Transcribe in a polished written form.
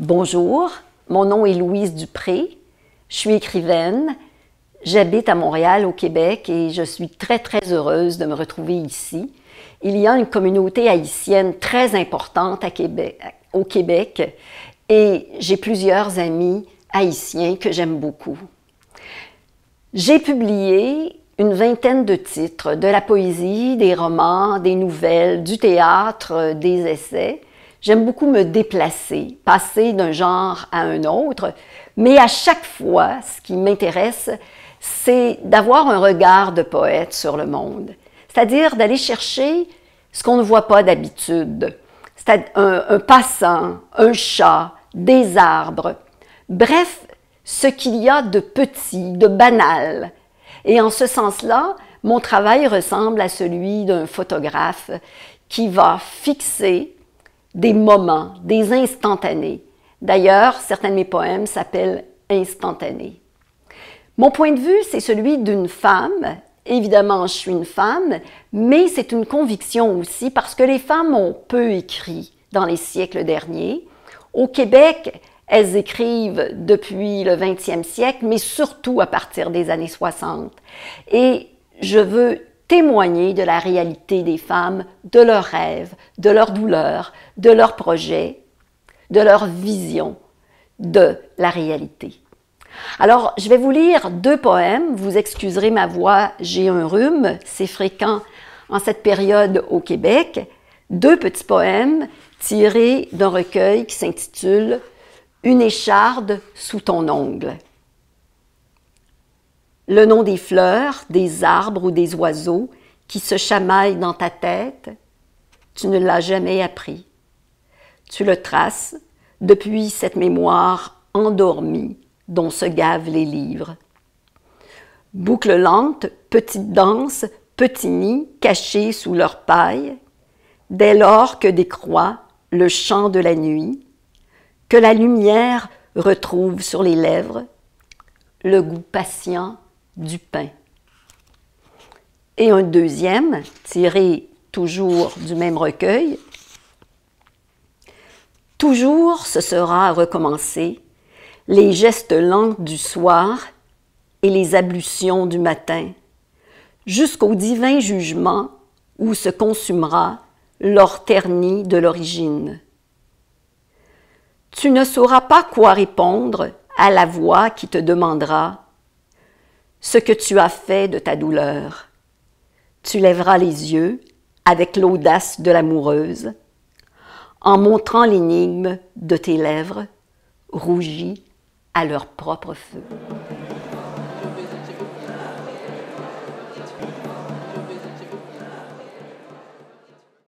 Bonjour, mon nom est Louise Dupré, je suis écrivaine, j'habite à Montréal au Québec et je suis très heureuse de me retrouver ici. Il y a une communauté haïtienne très importante au Québec et j'ai plusieurs amis haïtiens que j'aime beaucoup. J'ai publié une vingtaine de titres, de la poésie, des romans, des nouvelles, du théâtre, des essais. J'aime beaucoup me déplacer, passer d'un genre à un autre, mais à chaque fois, ce qui m'intéresse, c'est d'avoir un regard de poète sur le monde, c'est-à-dire d'aller chercher ce qu'on ne voit pas d'habitude, c'est-à-dire un passant, un chat, des arbres, bref, ce qu'il y a de petit, de banal. Et en ce sens-là, mon travail ressemble à celui d'un photographe qui va fixer des moments, des instantanés. D'ailleurs, certains de mes poèmes s'appellent instantanés. Mon point de vue, c'est celui d'une femme. Évidemment, je suis une femme, mais c'est une conviction aussi parce que les femmes ont peu écrit dans les siècles derniers. Au Québec, elles écrivent depuis le 20e siècle, mais surtout à partir des années 60. Et je veux témoigner de la réalité des femmes, de leurs rêves, de leurs douleurs, de leurs projets, de leur vision de la réalité. Alors, je vais vous lire deux poèmes. Vous excuserez ma voix, j'ai un rhume, c'est fréquent en cette période au Québec. Deux petits poèmes tirés d'un recueil qui s'intitule « Une écharde sous ton ongle ». Le nom des fleurs, des arbres ou des oiseaux qui se chamaillent dans ta tête, tu ne l'as jamais appris. Tu le traces depuis cette mémoire endormie dont se gavent les livres. Boucle lente, petite danse, petits nids cachés sous leur paille, dès lors que décroît le chant de la nuit, que la lumière retrouve sur les lèvres le goût patient du pain. Et un deuxième, tiré toujours du même recueil. Toujours ce sera à recommencer, les gestes lents du soir et les ablutions du matin, jusqu'au divin jugement où se consumera l'or terni de l'origine. Tu ne sauras pas quoi répondre à la voix qui te demandera ce que tu as fait de ta douleur. Tu lèveras les yeux avec l'audace de l'amoureuse, en montrant l'énigme de tes lèvres, rougies à leur propre feu.